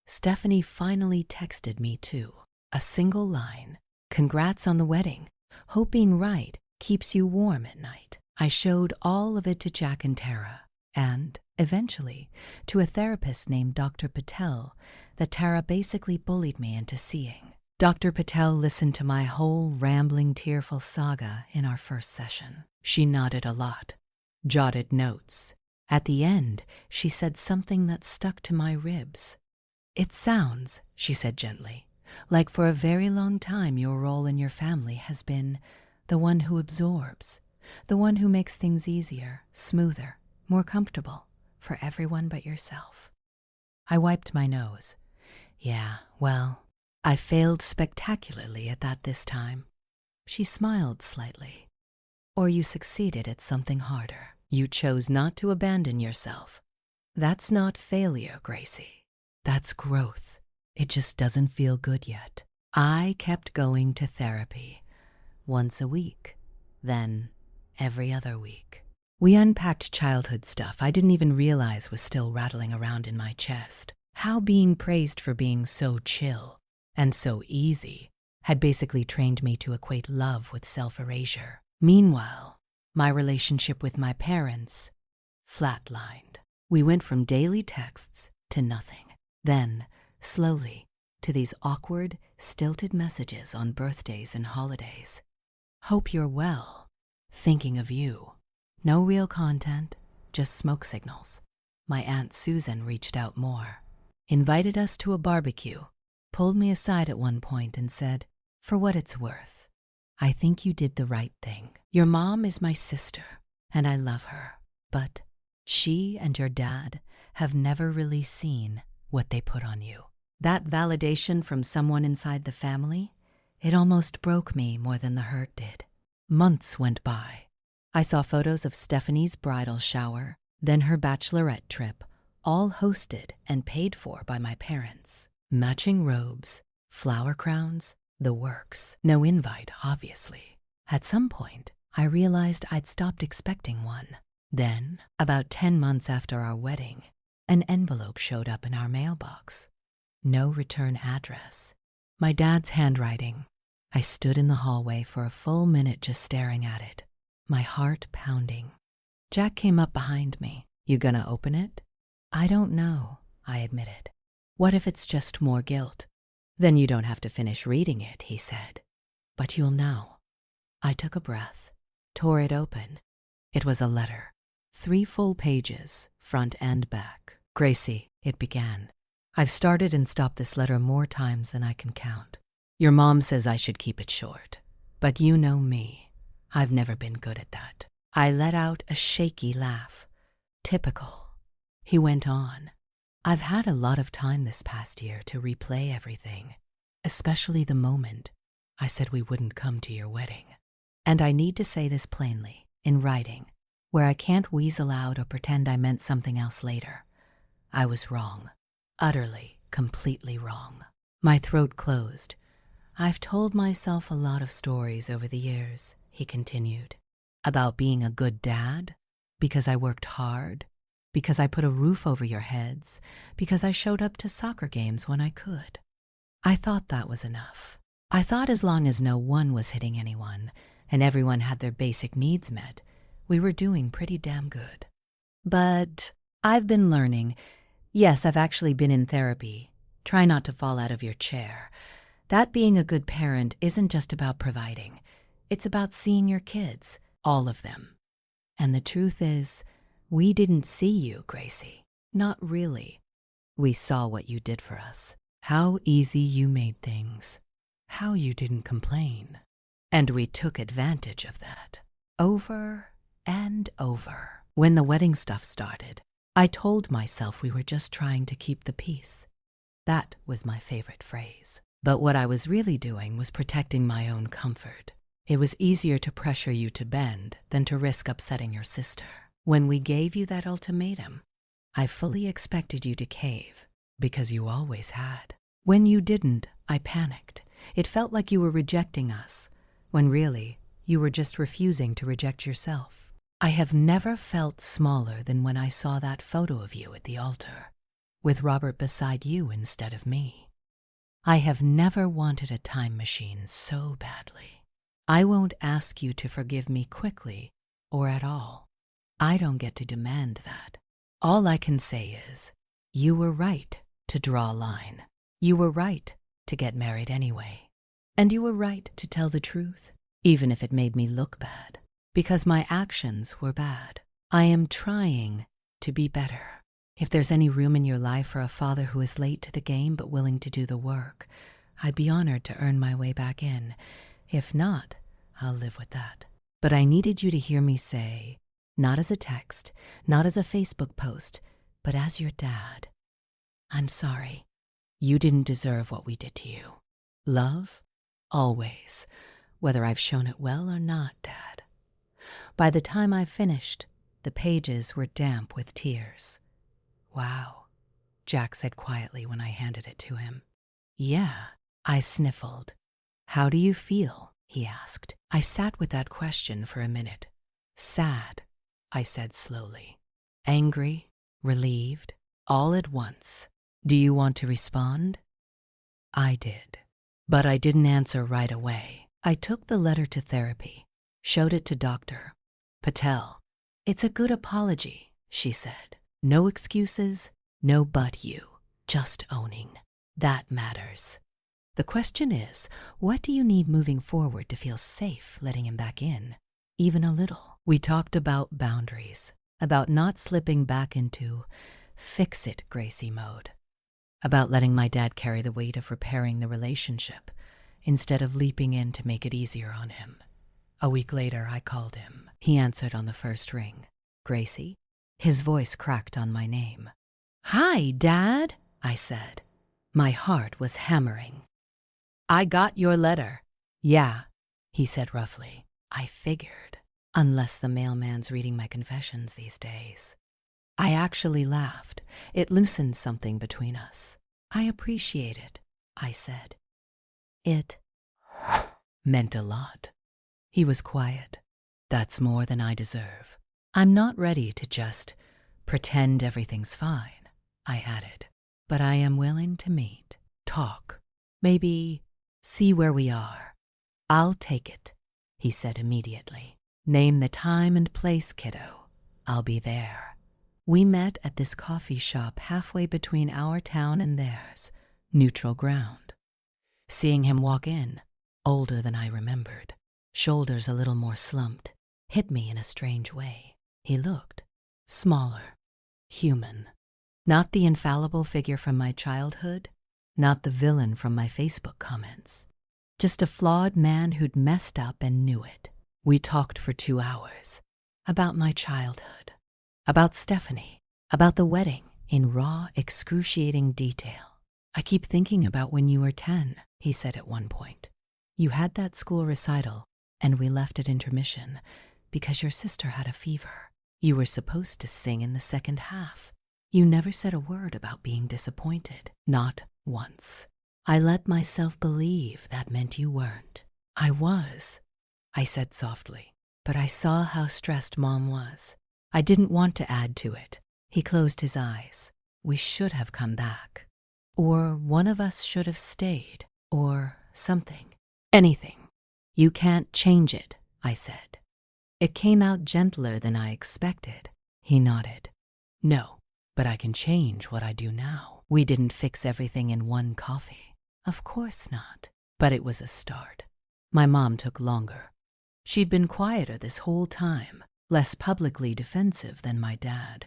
Stephanie finally texted me too. A single line. "Congrats on the wedding. Hope being right keeps you warm at night." I showed all of it to Jack and Tara, and, eventually, to a therapist named Dr. Patel that Tara basically bullied me into seeing. Dr. Patel listened to my whole rambling, tearful saga in our first session. She nodded a lot, jotted notes. At the end, she said something that stuck to my ribs. "It sounds," she said gently, "like for a very long time your role in your family has been the one who absorbs, the one who makes things easier, smoother, more comfortable for everyone but yourself." I wiped my nose. "Yeah, well, I failed spectacularly at that this time." She smiled slightly. "Or you succeeded at something harder. You chose not to abandon yourself. That's not failure, Gracie. That's growth. It just doesn't feel good yet." I kept going to therapy. Once a week, then every other week. We unpacked childhood stuff I didn't even realize was still rattling around in my chest. How being praised for being so chill and so easy had basically trained me to equate love with self-erasure. Meanwhile, my relationship with my parents flatlined. We went from daily texts to nothing. Then, slowly, to these awkward, stilted messages on birthdays and holidays. "Hope you're well. Thinking of you. No real content, just smoke signals. My Aunt Susan reached out more. Invited us to a barbecue. Pulled me aside at one point and said, "For what it's worth, I think you did the right thing. Your mom is my sister, and I love her. But she and your dad have never really seen what they put on you." That validation from someone inside the family, it almost broke me more than the hurt did. Months went by. I saw photos of Stephanie's bridal shower, then her bachelorette trip, all hosted and paid for by my parents. Matching robes, flower crowns, the works. No invite, obviously. At some point, I realized I'd stopped expecting one. Then, about 10 months after our wedding, an envelope showed up in our mailbox. No return address. My dad's handwriting. I stood in the hallway for a full minute just staring at it, my heart pounding. Jack came up behind me. "You gonna open it?" "I don't know," I admitted. "What if it's just more guilt?" "Then you don't have to finish reading it," he said. "But you'll know." I took a breath, tore it open. It was a letter. 3 full pages, front and back. "Gracie," it began. "I've started and stopped this letter more times than I can count. Your mom says I should keep it short. But you know me. I've never been good at that." I let out a shaky laugh. "Typical." He went on. "I've had a lot of time this past year to replay everything, especially the moment I said we wouldn't come to your wedding. And I need to say this plainly, in writing, where I can't weasel out or pretend I meant something else later. I was wrong. Utterly, completely wrong." My throat closed. "I've told myself a lot of stories over the years," he continued, "about being a good dad, because I worked hard, because I put a roof over your heads, because I showed up to soccer games when I could. I thought that was enough. I thought as long as no one was hitting anyone and everyone had their basic needs met, we were doing pretty damn good. But I've been learning. Yes, I've actually been in therapy. Try not to fall out of your chair. That being a good parent isn't just about providing. It's about seeing your kids, all of them. And the truth is, we didn't see you, Gracie. Not really. We saw what you did for us. How easy you made things. How you didn't complain. And we took advantage of that. Over and over. When the wedding stuff started, I told myself we were just trying to keep the peace. That was my favorite phrase. But what I was really doing was protecting my own comfort. It was easier to pressure you to bend than to risk upsetting your sister. When we gave you that ultimatum, I fully expected you to cave, because you always had. When you didn't, I panicked. It felt like you were rejecting us, when really, you were just refusing to reject yourself. I have never felt smaller than when I saw that photo of you at the altar, with Robert beside you instead of me. I have never wanted a time machine so badly. I won't ask you to forgive me quickly or at all. I don't get to demand that. All I can say is, you were right to draw a line. You were right to get married anyway. And you were right to tell the truth, even if it made me look bad, because my actions were bad. I am trying to be better. If there's any room in your life for a father who is late to the game but willing to do the work, I'd be honored to earn my way back in. If not, I'll live with that. But I needed you to hear me say, not as a text, not as a Facebook post, but as your dad, I'm sorry. You didn't deserve what we did to you. Love, always, whether I've shown it well or not, Dad. By the time I finished, the pages were damp with tears. Wow, Jack said quietly when I handed it to him. Yeah, I sniffled. How do you feel? He asked. I sat with that question for a minute. Sad, I said slowly. Angry, relieved, all at once. Do you want to respond? I did. But I didn't answer right away. I took the letter to therapy, showed it to Dr. Patel. It's a good apology, she said. No excuses, no but you, just owning. That matters. The question is, what do you need moving forward to feel safe letting him back in? even a little. We talked about boundaries, about not slipping back into fix-it Gracie mode, about letting my dad carry the weight of repairing the relationship instead of leaping in to make it easier on him. A week later, I called him. He answered on the first ring. Gracie? His voice cracked on my name. "Hi, Dad," I said. My heart was hammering. "I got your letter." "Yeah," he said roughly. I figured, unless the mailman's reading my confessions these days. I actually laughed. It loosened something between us. "I appreciate it," I said. It meant a lot. He was quiet. "That's more than I deserve. I'm not ready to just pretend everything's fine," I added. "But I am willing to meet, talk, maybe see where we are." "I'll take it," he said immediately. "Name the time and place, kiddo. I'll be there." We met at this coffee shop halfway between our town and theirs, neutral ground. Seeing him walk in, older than I remembered, shoulders a little more slumped, hit me in a strange way. He looked smaller, human. Not the infallible figure from my childhood, not the villain from my Facebook comments. Just a flawed man who'd messed up and knew it. We talked for 2 hours about my childhood, about Stephanie, about the wedding in raw, excruciating detail. "I keep thinking about when you were 10, he said at one point. "You had that school recital, and we left at intermission because your sister had a fever. You were supposed to sing in the second half. You never said a word about being disappointed, not once. I let myself believe that meant you weren't." "I was," I said softly, but I saw how stressed Mom was. I didn't want to add to it. He closed his eyes. "We should have come back. Or one of us should have stayed. Or something. Anything. You can't change it," I said. It came out gentler than I expected. He nodded. "No, but I can change what I do now. We didn't fix everything in one coffee. Of course not. But it was a start. My mom took longer. She'd been quieter this whole time, less publicly defensive than my dad,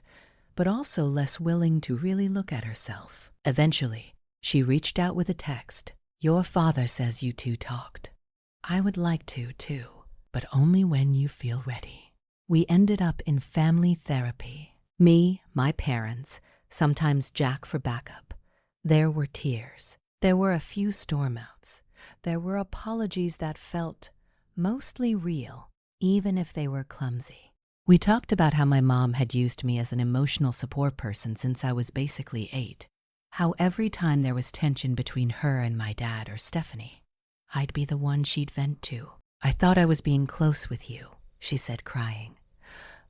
but also less willing to really look at herself. Eventually, she reached out with a text. "Your father says you two talked. I would like to, too, but only when you feel ready." We ended up in family therapy. Me, my parents, sometimes Jack for backup. There were tears. There were a few storm-outs. There were apologies that felt mostly real, even if they were clumsy. We talked about how my mom had used me as an emotional support person since I was basically 8. How every time there was tension between her and my dad or Stephanie, I'd be the one she'd vent to. "I thought I was being close with you," she said, crying.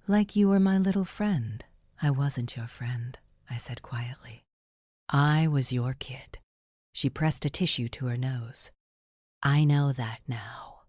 "Like you were my little friend." "I wasn't your friend," I said quietly. "I was your kid." She pressed a tissue to her nose. "I know that now."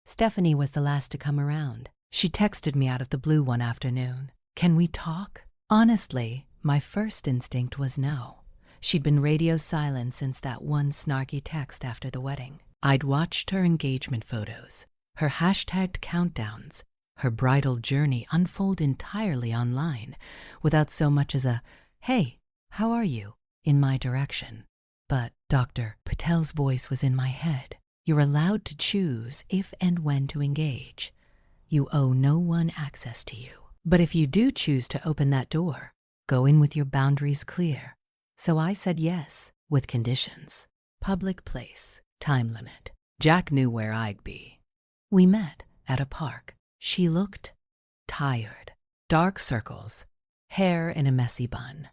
Stephanie was the last to come around. She texted me out of the blue one afternoon. "Can we talk?" Honestly, my first instinct was no. She'd been radio silent since that one snarky text after the wedding. I'd watched her engagement photos, her hashtagged countdowns, her bridal journey unfold entirely online, without so much as a, "Hey, how are you?" in my direction. But Dr. Patel's voice was in my head. "You're allowed to choose if and when to engage. You owe no one access to you. But if you do choose to open that door, go in with your boundaries clear." So I said yes, with conditions. Public place, time limit. Jack knew where I'd be. We met at a park. She looked tired. Dark circles, hair in a messy bun,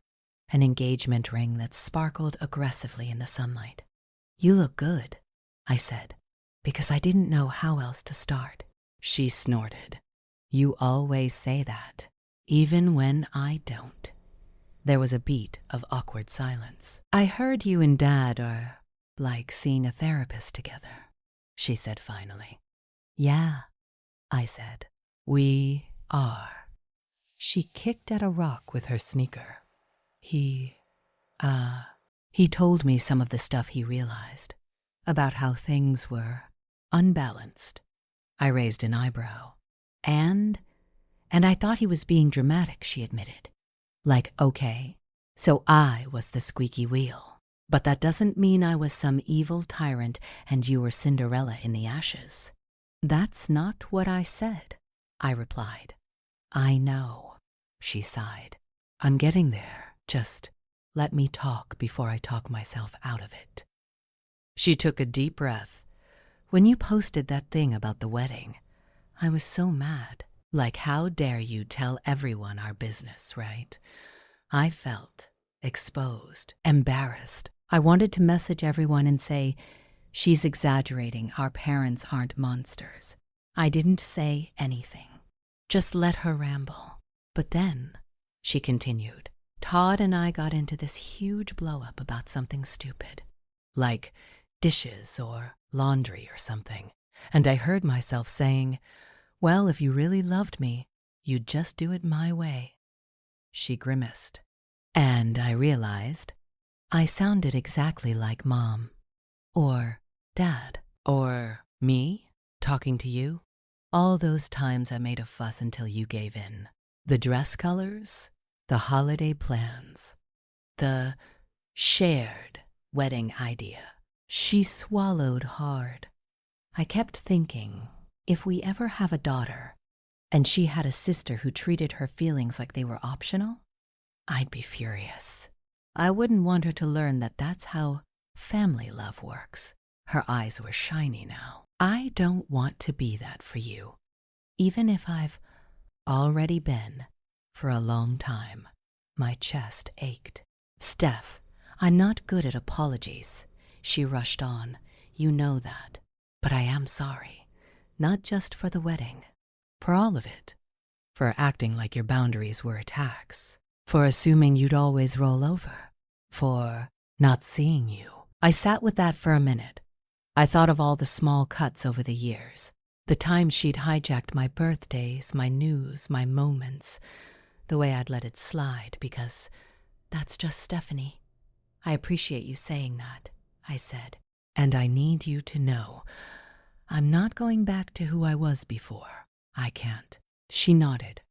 an engagement ring that sparkled aggressively in the sunlight. "You look good," I said, because I didn't know how else to start. She snorted. "You always say that, even when I don't." There was a beat of awkward silence. "I heard you and Dad are, like, seeing a therapist together," she said finally. "Yeah," I said. "We are." She kicked at a rock with her sneaker. He told me some of the stuff he realized, about how things were unbalanced, I raised an eyebrow. And I thought he was being dramatic, she admitted. Like, okay, so I was the squeaky wheel. But that doesn't mean I was some evil tyrant and you were Cinderella in the ashes. That's not what I said, I replied. I know, she sighed. I'm getting there. Just let me talk before I talk myself out of it. She took a deep breath. When you posted that thing about the wedding, I was so mad. Like, how dare you tell everyone our business, right? I felt exposed, embarrassed. I wanted to message everyone and say, she's exaggerating, our parents aren't monsters. I didn't say anything. Just let her ramble. But then, she continued, Todd and I got into this huge blow-up about something stupid. Like dishes or laundry or something. And I heard myself saying, well, if you really loved me, you'd just do it my way. She grimaced. And I realized I sounded exactly like Mom. Or Dad. Or me, talking to you. All those times I made a fuss until you gave in. The dress colors, the holiday plans, the shared wedding idea. She swallowed hard. I kept thinking, if we ever have a daughter, and she had a sister who treated her feelings like they were optional, I'd be furious. I wouldn't want her to learn that that's how family love works. Her eyes were shiny now. I don't want to be that for you, even if I've already been for a long time. My chest ached. Steph, I'm not good at apologies. She rushed on. You know that. But I am sorry. Not just for the wedding. For all of it. For acting like your boundaries were attacks. For assuming you'd always roll over. For not seeing you. I sat with that for a minute. I thought of all the small cuts over the years. The times she'd hijacked my birthdays, my news, my moments. The way I'd let it slide because that's just Stephanie. I appreciate you saying that, I said. And I need you to know I'm not going back to who I was before. I can't. She nodded.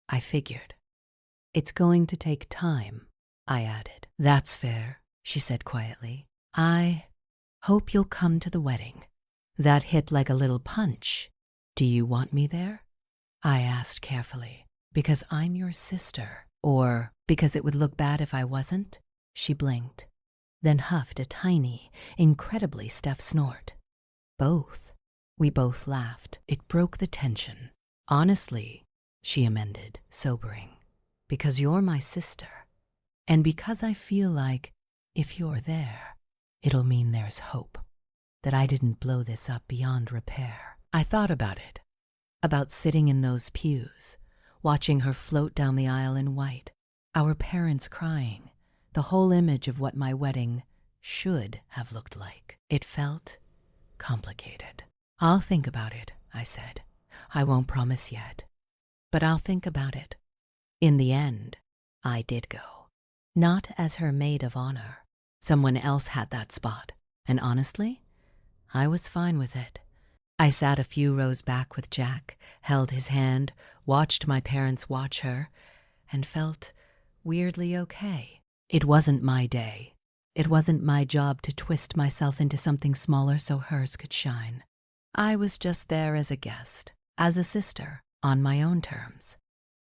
I figured. It's going to take time, I added. That's fair, she said quietly. I hope you'll come to the wedding. That hit like a little punch. Do you want me there? I asked carefully. Because I'm your sister. Or because it would look bad if I wasn't? She blinked. Then huffed a tiny, incredibly Steph snort. Both. We both laughed. It broke the tension. Honestly, she amended, sobering. Because you're my sister. And because I feel like, if you're there, it'll mean there's hope. That I didn't blow this up beyond repair. I thought about it. About sitting in those pews, watching her float down the aisle in white. Our parents crying. The whole image of what my wedding should have looked like. It felt complicated. I'll think about it, I said. I won't promise yet. But I'll think about it. In the end, I did go. Not as her maid of honor. Someone else had that spot. And honestly, I was fine with it. I sat a few rows back with Jack, held his hand, watched my parents watch her, and felt weirdly okay. It wasn't my day. It wasn't my job to twist myself into something smaller so hers could shine. I was just there as a guest, as a sister, on my own terms.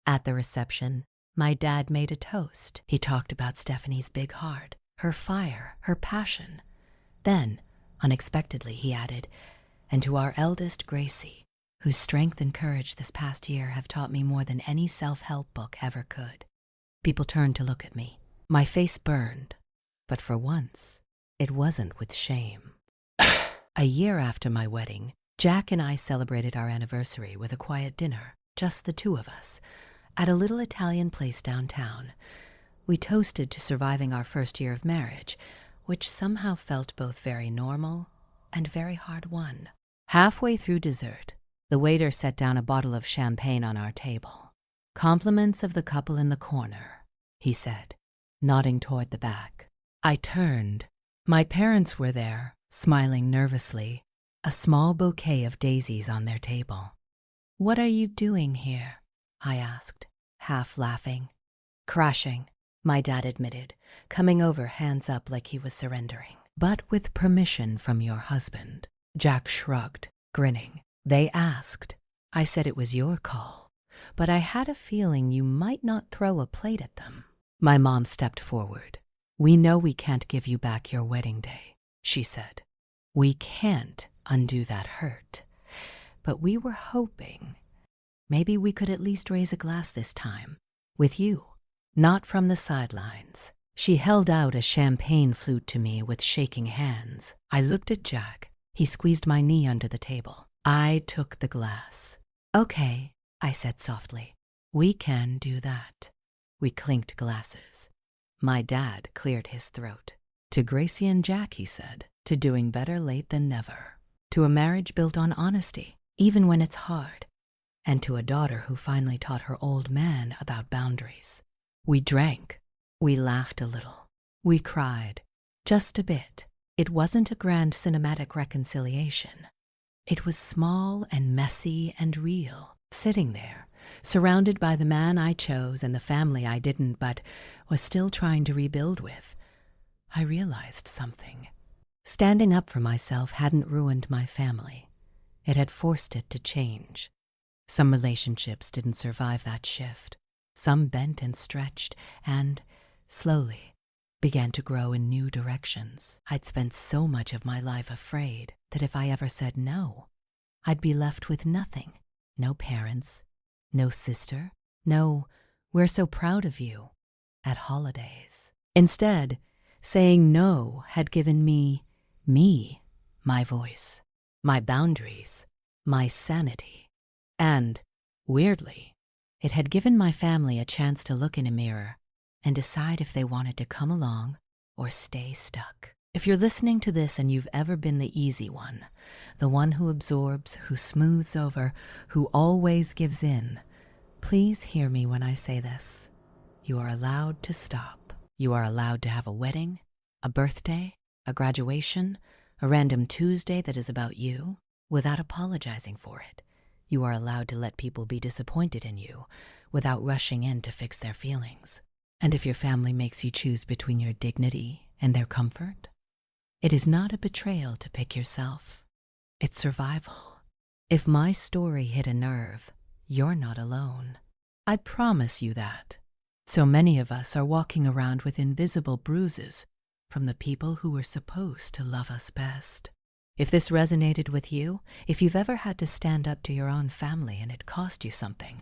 At the reception, my dad made a toast. He talked about Stephanie's big heart, her fire, her passion. Then, unexpectedly, he added, and to our eldest Gracie, whose strength and courage this past year have taught me more than any self-help book ever could. People turned to look at me. My face burned, but for once, it wasn't with shame. A year after my wedding, Jack and I celebrated our anniversary with a quiet dinner, just the two of us, at a little Italian place downtown. We toasted to surviving our first year of marriage, which somehow felt both very normal and very hard-won. Halfway through dessert, the waiter set down a bottle of champagne on our table. Compliments of the couple in the corner, he said, nodding toward the back. I turned. My parents were there, smiling nervously. a small bouquet of daisies on their table. "What are you doing here?" I asked, half laughing. "Crashing," my dad admitted, coming over hands up like he was surrendering. "But with permission from your husband." Jack shrugged, grinning. "They asked. I said it was your call, but I had a feeling you might not throw a plate at them." My mom stepped forward. "We know we can't give you back your wedding day," she said. "We can't undo that hurt. But we were hoping maybe we could at least raise a glass this time. With you, not from the sidelines." She held out a champagne flute to me with shaking hands. I looked at Jack. He squeezed my knee under the table. I took the glass. "Okay," I said softly. "We can do that." We clinked glasses. My dad cleared his throat. "To Gracie and Jack," he said. "To doing better late than never. To a marriage built on honesty, even when it's hard. And to a daughter who finally taught her old man about boundaries." We drank. We laughed a little. We cried. Just a bit. It wasn't a grand cinematic reconciliation. It was small and messy and real, sitting there, surrounded by the man I chose and the family I didn't but was still trying to rebuild with. I realized something. Standing up for myself hadn't ruined my family. It had forced it to change. Some relationships didn't survive that shift. Some bent and stretched and, slowly, began to grow in new directions. I'd spent so much of my life afraid that if I ever said no, I'd be left with nothing. No parents, no sister, no, "We're so proud of you," at holidays. Instead, saying no had given me, my voice, my boundaries, my sanity. And, weirdly, it had given my family a chance to look in a mirror and decide if they wanted to come along or stay stuck. If you're listening to this and you've ever been the easy one, the one who absorbs, who smooths over, who always gives in, please hear me when I say this. You are allowed to stop. You are allowed to have a wedding, a birthday, a graduation, a random Tuesday that is about you, without apologizing for it. You are allowed to let people be disappointed in you without rushing in to fix their feelings. And if your family makes you choose between your dignity and their comfort, it is not a betrayal to pick yourself. It's survival. If my story hit a nerve, you're not alone. I promise you that. So many of us are walking around with invisible bruises from the people who were supposed to love us best. If this resonated with you, if you've ever had to stand up to your own family and it cost you something,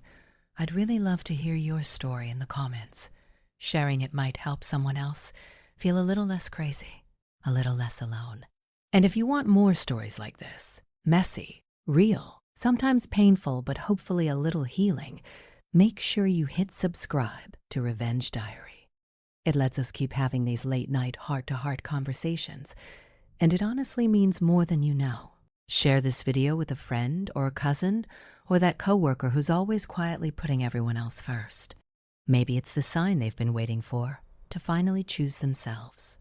I'd really love to hear your story in the comments. Sharing it might help someone else feel a little less crazy, a little less alone. And if you want more stories like this, messy, real, sometimes painful, but hopefully a little healing, make sure you hit subscribe to Revenge Diary. It lets us keep having these late-night heart-to-heart conversations, and it honestly means more than you know. Share this video with a friend or a cousin or that coworker who's always quietly putting everyone else first. Maybe it's the sign they've been waiting for to finally choose themselves.